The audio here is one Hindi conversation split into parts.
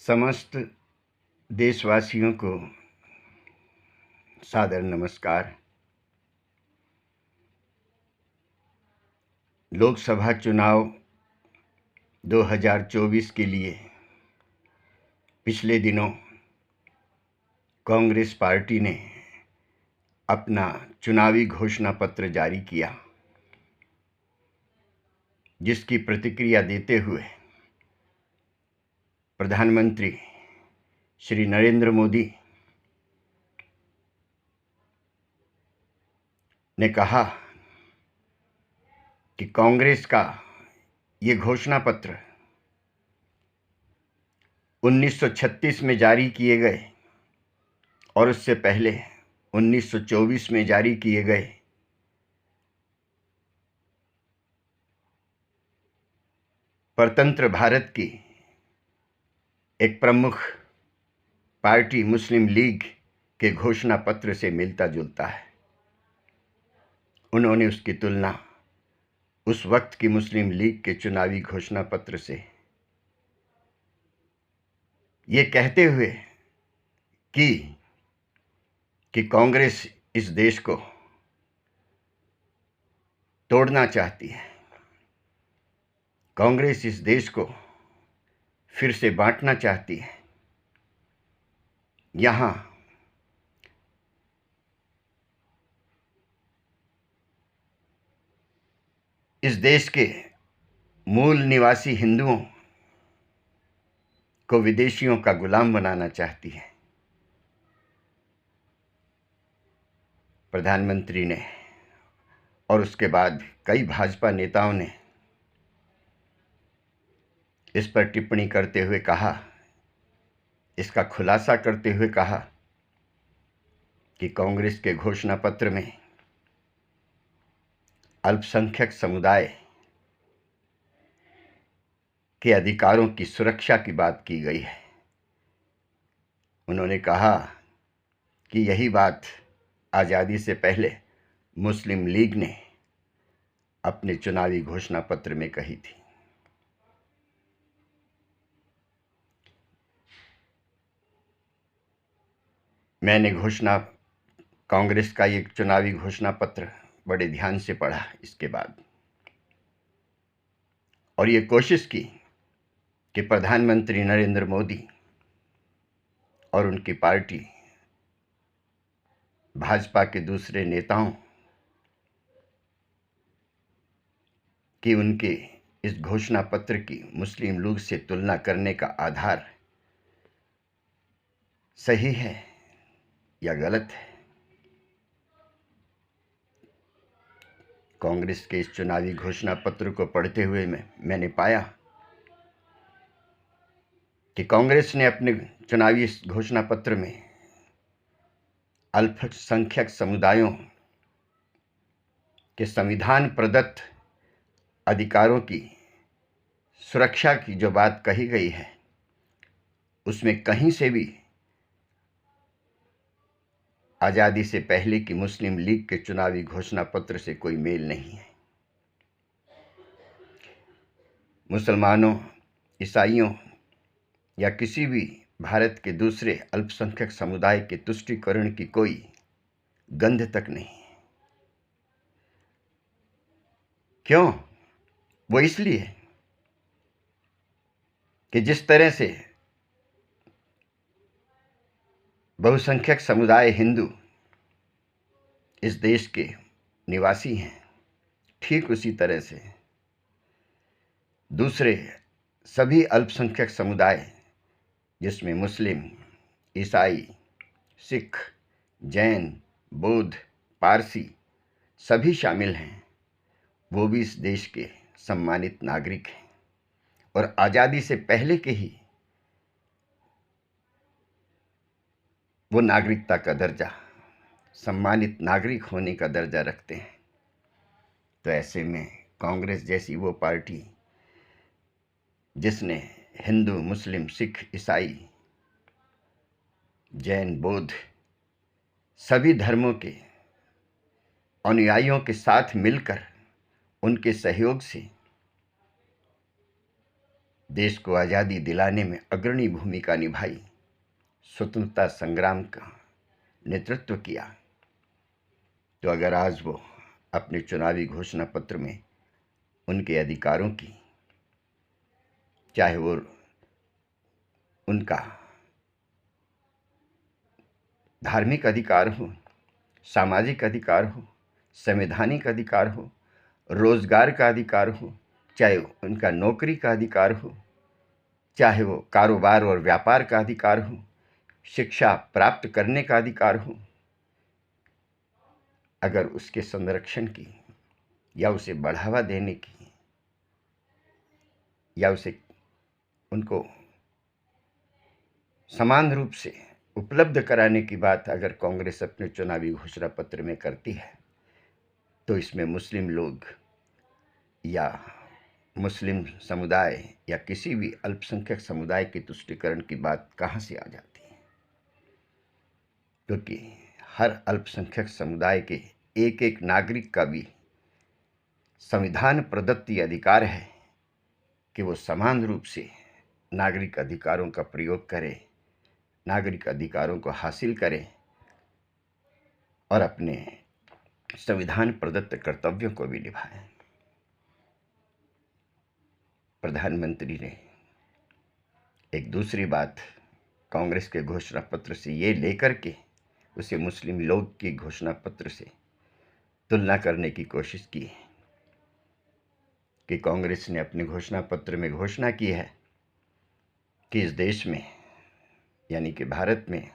समस्त देशवासियों को सादर नमस्कार। लोकसभा चुनाव 2024 के लिए पिछले दिनों कांग्रेस पार्टी ने अपना चुनावी घोषणा पत्र जारी किया, जिसकी प्रतिक्रिया देते हुए प्रधानमंत्री श्री नरेंद्र मोदी ने कहा कि कांग्रेस का ये घोषणा पत्र 1936 में जारी किए गए और उससे पहले 1924 में जारी किए गए स्वतंत्र भारत की एक प्रमुख पार्टी मुस्लिम लीग के घोषणा पत्र से मिलता जुलता है। उन्होंने उसकी तुलना उस वक्त की मुस्लिम लीग के चुनावी घोषणा पत्र से ये कहते हुए कि कांग्रेस इस देश को तोड़ना चाहती है, कांग्रेस इस देश को फिर से बांटना चाहती है। यहाँ इस देश के मूल निवासी हिंदुओं को विदेशियों का गुलाम बनाना चाहती है। प्रधानमंत्री ने और उसके बाद कई भाजपा नेताओं ने इस पर टिप्पणी करते हुए कहा, इसका खुलासा करते हुए कहा कि कांग्रेस के घोषणा पत्र में अल्पसंख्यक समुदाय के अधिकारों की सुरक्षा की बात की गई है। उन्होंने कहा कि यही बात आज़ादी से पहले मुस्लिम लीग ने अपने चुनावी घोषणा पत्र में कही थी। मैंने कांग्रेस का ये चुनावी घोषणा पत्र बड़े ध्यान से पढ़ा इसके बाद, और ये कोशिश की कि प्रधानमंत्री नरेंद्र मोदी और उनकी पार्टी भाजपा के दूसरे नेताओं की उनके इस घोषणा पत्र की मुस्लिम लीग से तुलना करने का आधार सही है या गलत है। कांग्रेस के इस चुनावी घोषणा पत्र को पढ़ते हुए मैंने पाया कि कांग्रेस ने अपने चुनावी घोषणा पत्र में अल्पसंख्यक समुदायों के संविधान प्रदत्त अधिकारों की सुरक्षा की जो बात कही गई है, उसमें कहीं से भी आज़ादी से पहले की मुस्लिम लीग के चुनावी घोषणा पत्र से कोई मेल नहीं है। मुसलमानों, ईसाइयों या किसी भी भारत के दूसरे अल्पसंख्यक समुदाय के तुष्टीकरण की कोई गंध तक नहीं है। क्यों? वो इसलिए कि जिस तरह से बहुसंख्यक समुदाय हिंदू इस देश के निवासी हैं, ठीक उसी तरह से दूसरे सभी अल्पसंख्यक समुदाय, जिसमें मुस्लिम, ईसाई, सिख, जैन, बौद्ध, पारसी सभी शामिल हैं, वो भी इस देश के सम्मानित नागरिक हैं और आज़ादी से पहले के ही वो नागरिकता का दर्जा, सम्मानित नागरिक होने का दर्जा रखते हैं। तो ऐसे में कांग्रेस जैसी वो पार्टी जिसने हिंदू, मुस्लिम, सिख, ईसाई, जैन, बौद्ध सभी धर्मों के अनुयायियों के साथ मिलकर उनके सहयोग से देश को आज़ादी दिलाने में अग्रणी भूमिका निभाई, स्वतंत्रता संग्राम का नेतृत्व किया, तो अगर आज वो अपने चुनावी घोषणा पत्र में उनके अधिकारों की, चाहे वो उनका धार्मिक अधिकार हो, सामाजिक अधिकार हो, संवैधानिक अधिकार हो, रोजगार का अधिकार हो, चाहे उनका नौकरी का अधिकार हो, चाहे वो कारोबार और व्यापार का अधिकार हो, शिक्षा प्राप्त करने का अधिकार हो, अगर उसके संरक्षण की या उसे बढ़ावा देने की या उसे उनको समान रूप से उपलब्ध कराने की बात अगर कांग्रेस अपने चुनावी घोषणा पत्र में करती है, तो इसमें मुस्लिम लोग या मुस्लिम समुदाय या किसी भी अल्पसंख्यक समुदाय के तुष्टीकरण की बात कहाँ से आ जाती है? क्योंकि हर अल्पसंख्यक समुदाय के एक एक नागरिक का भी संविधान प्रदत्त अधिकार है कि वो समान रूप से नागरिक अधिकारों का प्रयोग करे, नागरिक अधिकारों को हासिल करे और अपने संविधान प्रदत्त कर्तव्यों को भी निभाएं। प्रधानमंत्री ने एक दूसरी बात कांग्रेस के घोषणा पत्र से ये लेकर के उसे मुस्लिम लोग की घोषणा पत्र से तुलना करने की कोशिश की है कि कांग्रेस ने अपने घोषणा पत्र में घोषणा की है कि इस देश में यानी कि भारत में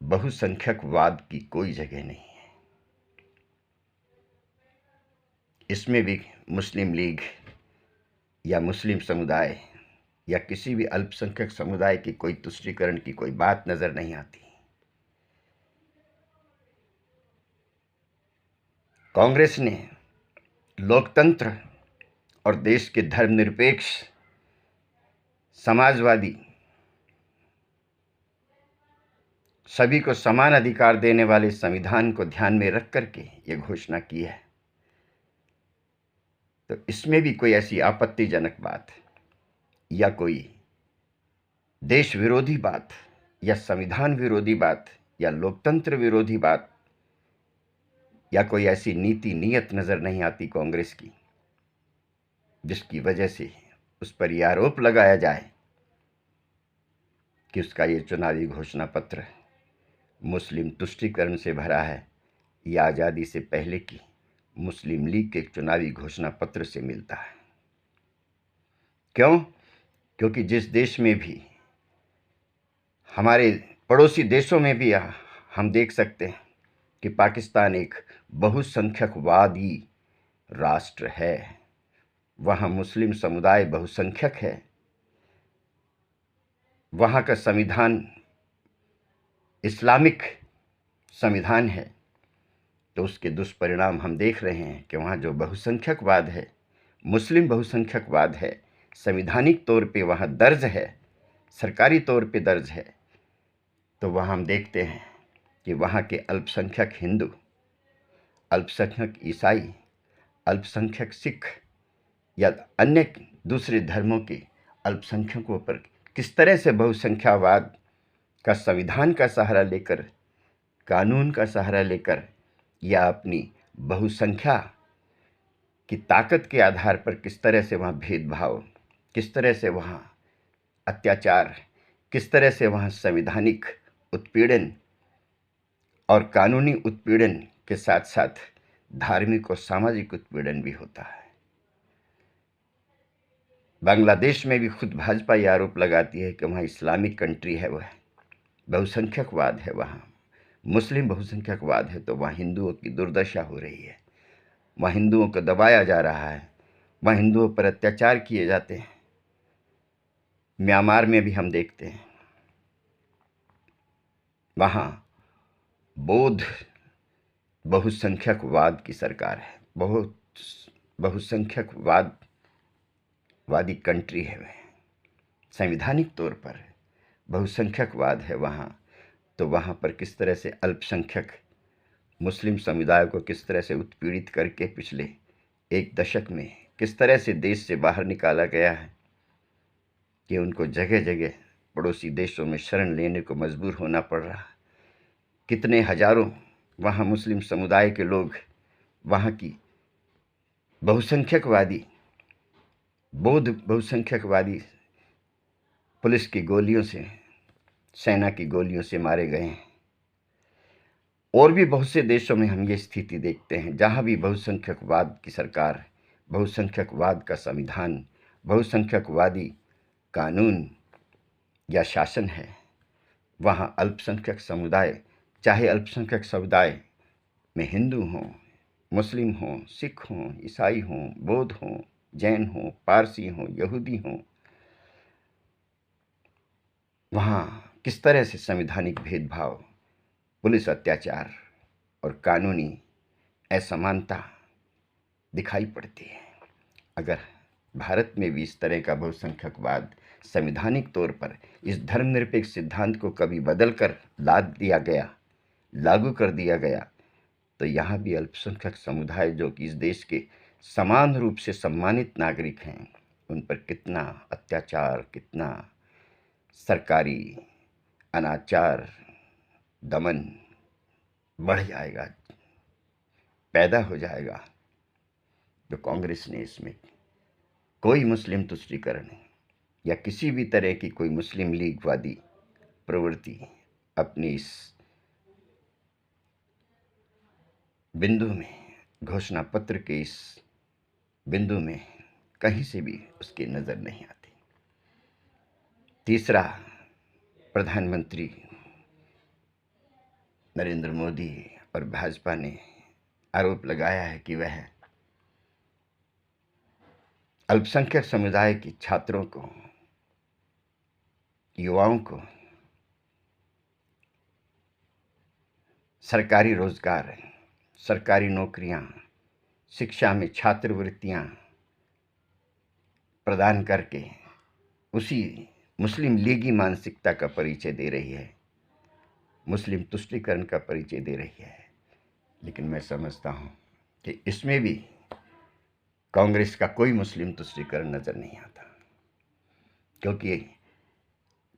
बहुसंख्यकवाद की कोई जगह नहीं है। इसमें भी मुस्लिम लीग या मुस्लिम समुदाय या किसी भी अल्पसंख्यक समुदाय की कोई तुष्टीकरण की कोई बात नजर नहीं आती। कांग्रेस ने लोकतंत्र और देश के धर्मनिरपेक्ष समाजवादी सभी को समान अधिकार देने वाले संविधान को ध्यान में रख करके ये घोषणा की है। तो इसमें भी कोई ऐसी आपत्तिजनक बात या कोई देश विरोधी बात या संविधान विरोधी बात या लोकतंत्र विरोधी बात या कोई ऐसी नीति नीयत नजर नहीं आती कांग्रेस की, जिसकी वजह से उस पर यह आरोप लगाया जाए कि उसका ये चुनावी घोषणा पत्र मुस्लिम तुष्टीकरण से भरा है या आज़ादी से पहले की मुस्लिम लीग के चुनावी घोषणा पत्र से मिलता है। क्यों? क्योंकि जिस देश में भी, हमारे पड़ोसी देशों में भी हम देख सकते हैं कि पाकिस्तान एक बहुसंख्यकवादी राष्ट्र है, वहाँ मुस्लिम समुदाय बहुसंख्यक है, वहाँ का संविधान इस्लामिक संविधान है, तो उसके दुष्परिणाम हम देख रहे हैं कि वहाँ जो बहुसंख्यकवाद है, मुस्लिम बहुसंख्यकवाद है, संवैधानिक तौर पे वहाँ दर्ज है, सरकारी तौर पे दर्ज है, तो वहाँ हम देखते हैं कि वहाँ के अल्पसंख्यक हिंदू, अल्पसंख्यक ईसाई, अल्पसंख्यक सिख या अन्य दूसरे धर्मों के अल्पसंख्यकों पर किस तरह से बहुसंख्यावाद का संविधान का सहारा लेकर, कानून का सहारा लेकर या अपनी बहुसंख्या की ताकत के आधार पर किस तरह से वहाँ भेदभाव, किस तरह से वहाँ अत्याचार, किस तरह से वहाँ संवैधानिक उत्पीड़न और कानूनी उत्पीड़न के साथ साथ धार्मिक और सामाजिक उत्पीड़न भी होता है। बांग्लादेश में भी खुद भाजपा ये आरोप लगाती है कि वहाँ इस्लामिक कंट्री है, वह बहुसंख्यकवाद है, वहाँ मुस्लिम बहुसंख्यकवाद है, तो वहाँ हिंदुओं की दुर्दशा हो रही है, वहाँ हिंदुओं को दबाया जा रहा है, वहाँ हिंदुओं पर अत्याचार किए जाते हैं। म्यांमार में भी हम देखते हैं, वहाँ बौद्ध बहुसंख्यकवाद की सरकार है, बहुत बहुसंख्यकवादी कंट्री है, वह संवैधानिक तौर पर बहुसंख्यकवाद है वहाँ। तो वहाँ पर किस तरह से अल्पसंख्यक मुस्लिम समुदाय को किस तरह से उत्पीड़ित करके पिछले एक दशक में किस तरह से देश से बाहर निकाला गया है कि उनको जगह जगह पड़ोसी देशों में शरण लेने को मजबूर होना पड़ रहा है। कितने हजारों वहाँ मुस्लिम समुदाय के लोग वहाँ की बहुसंख्यकवादी बौद्ध बहुसंख्यकवादी पुलिस की गोलियों से, सेना की गोलियों से मारे गए हैं। और भी बहुत से देशों में हम ये स्थिति देखते हैं जहाँ भी बहुसंख्यकवाद की सरकार, बहुसंख्यकवाद का संविधान, बहुसंख्यकवादी कानून या शासन है, वहाँ अल्पसंख्यक समुदाय, चाहे अल्पसंख्यक समुदाय में हिंदू हों, मुस्लिम हों, सिख हों, ईसाई हों, बौद्ध हों, जैन हों, पारसी हों, यहूदी हों, वहाँ किस तरह से संवैधानिक भेदभाव, पुलिस अत्याचार और कानूनी असमानता दिखाई पड़ती है। अगर भारत में भी इस तरह का बहुसंख्यकवाद संवैधानिक तौर पर इस धर्मनिरपेक्ष सिद्धांत को कभी बदलकर लाद दिया गया, लागू कर दिया गया, तो यहाँ भी अल्पसंख्यक समुदाय जो कि इस देश के समान रूप से सम्मानित नागरिक हैं, उन पर कितना अत्याचार, कितना सरकारी अनाचार, दमन बढ़ जाएगा, पैदा हो जाएगा। तो कांग्रेस ने इसमें कोई मुस्लिम तुष्टीकरण या किसी भी तरह की कोई मुस्लिम लीगवादी प्रवृत्ति अपनी इस बिंदु में, घोषणा पत्र के इस बिंदु में कहीं से भी उसकी नज़र नहीं आती। तीसरा, प्रधानमंत्री नरेंद्र मोदी और भाजपा ने आरोप लगाया है कि वह अल्पसंख्यक समुदाय के छात्रों को, युवाओं को सरकारी रोजगार, सरकारी नौकरियां, शिक्षा में छात्रवृत्तियां प्रदान करके उसी मुस्लिम लीगी मानसिकता का परिचय दे रही है, मुस्लिम तुष्टीकरण का परिचय दे रही है। लेकिन मैं समझता हूं कि इसमें भी कांग्रेस का कोई मुस्लिम तुष्टीकरण नजर नहीं आता, क्योंकि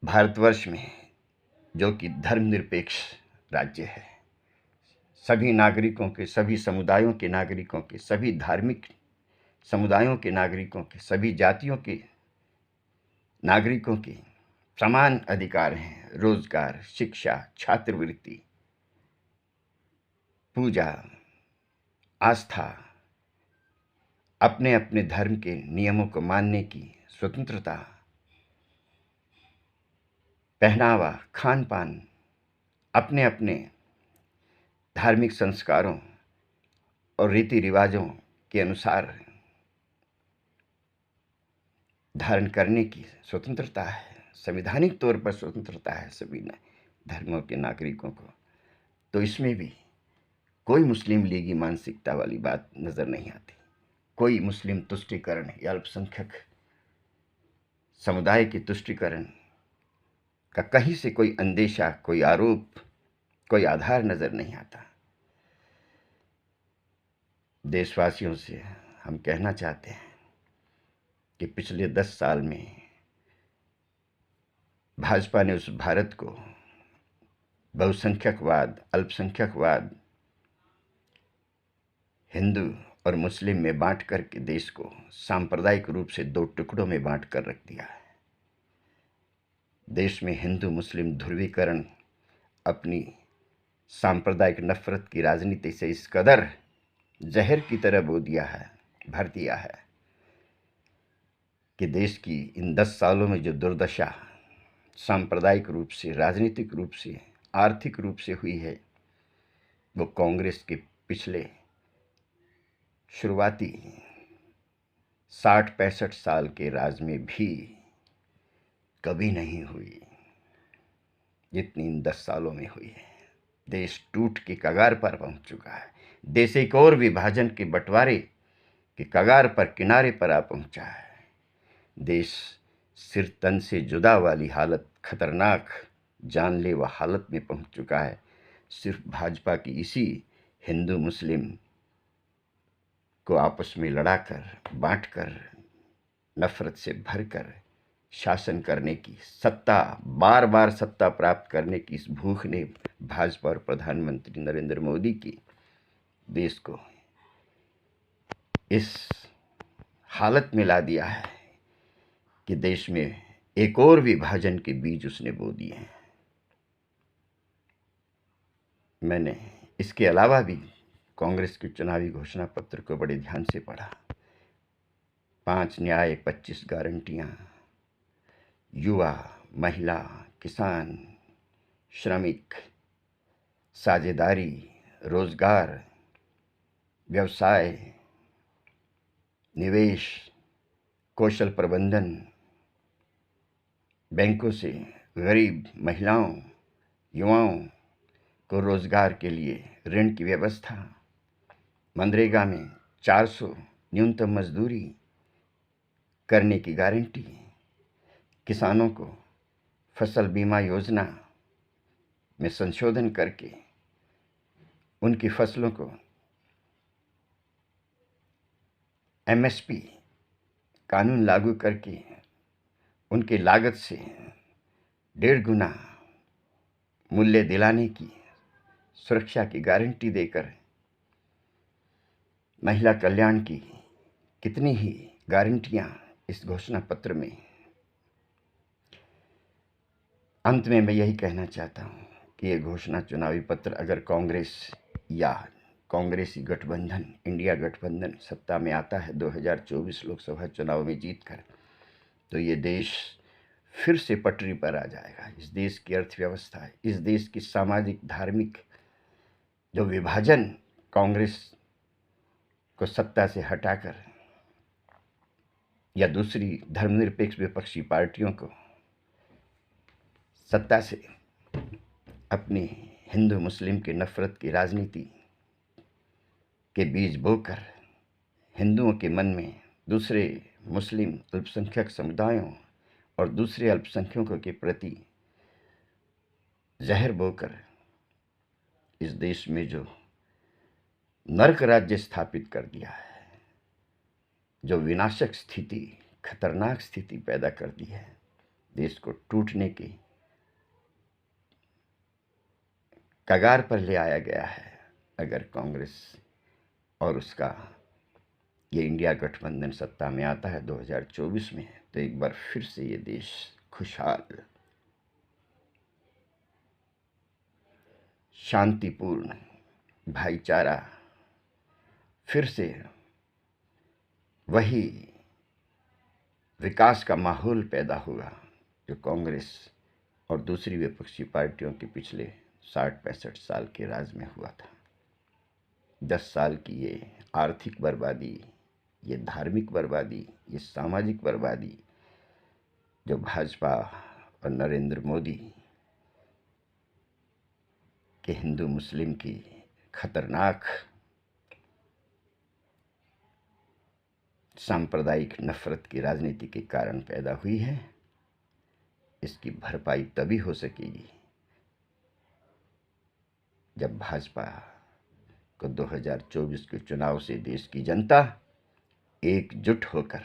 भारतवर्ष में, जो कि धर्मनिरपेक्ष राज्य है, सभी नागरिकों के, सभी समुदायों के नागरिकों के, सभी धार्मिक समुदायों के नागरिकों के, सभी जातियों के नागरिकों के समान अधिकार हैं। रोजगार, शिक्षा, छात्रवृत्ति, पूजा, आस्था, अपने अपने धर्म के नियमों को मानने की स्वतंत्रता, पहनावा, खान पान, अपने अपने धार्मिक संस्कारों और रीति रिवाजों के अनुसार धारण करने की स्वतंत्रता है, संवैधानिक तौर पर स्वतंत्रता है सभी धर्मों के नागरिकों को। तो इसमें भी कोई मुस्लिम लीगी मानसिकता वाली बात नज़र नहीं आती, कोई मुस्लिम तुष्टीकरण या अल्पसंख्यक समुदाय की तुष्टीकरण का कहीं से कोई अंदेशा, कोई आरोप, कोई आधार नज़र नहीं आता। देशवासियों से हम कहना चाहते हैं कि पिछले 10 साल में भाजपा ने उस भारत को बहुसंख्यकवाद, अल्पसंख्यकवाद, हिंदू और मुस्लिम में बांट करके देश को सांप्रदायिक रूप से 2 टुकड़ों में बांट कर रख दिया है। देश में हिंदू मुस्लिम ध्रुवीकरण अपनी सांप्रदायिक नफरत की राजनीति से इस कदर जहर की तरह बो दिया है, भर दिया है कि देश की इन 10 सालों में जो दुर्दशा सांप्रदायिक रूप से, राजनीतिक रूप से, आर्थिक रूप से हुई है, वो कांग्रेस के पिछले शुरुआती 60-65 साल के राज में भी कभी नहीं हुई, जितनी इन 10 सालों में हुई है। देश टूट के कगार पर पहुंच चुका है, देश एक और विभाजन के बंटवारे के कगार पर, किनारे पर आ पहुंचा है। देश सिर तन से जुदा वाली हालत, खतरनाक जानलेवा हालत में पहुंच चुका है, सिर्फ भाजपा की इसी हिंदू मुस्लिम को आपस में लड़ाकर, बांटकर, नफरत से भरकर शासन करने की सत्ता, बार बार सत्ता प्राप्त करने की इस भूख ने भाजपा और प्रधानमंत्री नरेंद्र मोदी की देश को इस हालत में ला दिया है कि देश में एक और विभाजन के बीज उसने बो दिए हैं। मैंने इसके अलावा भी कांग्रेस के चुनावी घोषणा पत्र को बड़े ध्यान से पढ़ा। 5 न्याय, 25 गारंटियां, युवा, महिला, किसान, श्रमिक, साझेदारी, रोजगार, व्यवसाय, निवेश, कौशल प्रबंधन, बैंकों से गरीब महिलाओं, युवाओं को रोजगार के लिए ऋण की व्यवस्था, मनरेगा में 400 न्यूनतम मजदूरी करने की गारंटी, किसानों को फसल बीमा योजना में संशोधन करके उनकी फसलों को एमएसपी कानून लागू करके उनकी लागत से 1.5 गुना मूल्य दिलाने की सुरक्षा की गारंटी देकर महिला कल्याण की कितनी ही गारंटियां इस घोषणा पत्र में। अंत में मैं यही कहना चाहता हूं कि ये घोषणा चुनावी पत्र अगर कांग्रेस या कांग्रेसी गठबंधन, इंडिया गठबंधन सत्ता में आता है 2024 लोकसभा चुनाव में जीतकर, तो ये देश फिर से पटरी पर आ जाएगा। इस देश की अर्थव्यवस्था, इस देश की सामाजिक धार्मिक जो विभाजन कांग्रेस को सत्ता से हटाकर या दूसरी धर्मनिरपेक्ष विपक्षी पार्टियों को सत्ता से अपनी हिंदू मुस्लिम की नफरत की राजनीति के बीज बोकर हिंदुओं के मन में दूसरे मुस्लिम अल्पसंख्यक समुदायों और दूसरे अल्पसंख्यकों के प्रति जहर बोकर इस देश में जो नरक राज्य स्थापित कर दिया है, जो विनाशक स्थिति, खतरनाक स्थिति पैदा कर दी है, देश को टूटने की कगार पर ले आया गया है। अगर कांग्रेस और उसका ये इंडिया गठबंधन सत्ता में आता है 2024 में, तो एक बार फिर से ये देश खुशहाल, शांतिपूर्ण, भाईचारा, फिर से वही विकास का माहौल पैदा होगा जो कांग्रेस और दूसरी विपक्षी पार्टियों के पिछले 60-65 साल के राज में हुआ था। 10 साल की ये आर्थिक बर्बादी, ये धार्मिक बर्बादी, ये सामाजिक बर्बादी जो भाजपा और नरेंद्र मोदी के हिंदू मुस्लिम की खतरनाक सांप्रदायिक नफरत की राजनीति के कारण पैदा हुई है, इसकी भरपाई तभी हो सकेगी जब भाजपा को 2024 के चुनाव से देश की जनता एकजुट होकर,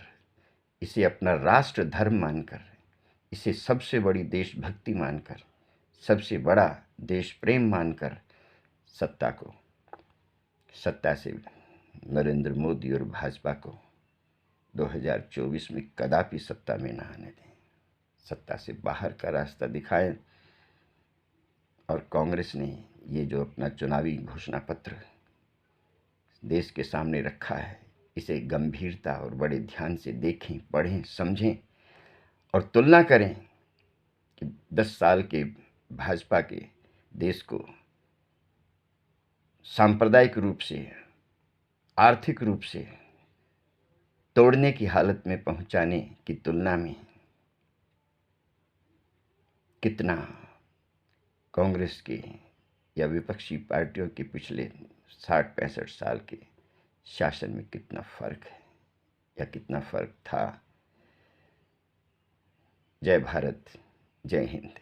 इसे अपना राष्ट्र धर्म मानकर, इसे सबसे बड़ी देशभक्ति मानकर, सबसे बड़ा देश प्रेम मानकर सत्ता से नरेंद्र मोदी और भाजपा को 2024 में कदापि सत्ता में न आने दें, सत्ता से बाहर का रास्ता दिखाएं। और कांग्रेस ने ये जो अपना चुनावी घोषणा पत्र देश के सामने रखा है, इसे गंभीरता और बड़े ध्यान से देखें, पढ़ें, समझें और तुलना करें कि 10 साल के भाजपा के देश को सांप्रदायिक रूप से, आर्थिक रूप से तोड़ने की हालत में पहुंचाने की तुलना में कितना कांग्रेस के या विपक्षी पार्टियों के पिछले 60-65 साल के शासन में कितना फर्क है या कितना फर्क था। जय भारत, जय हिंद।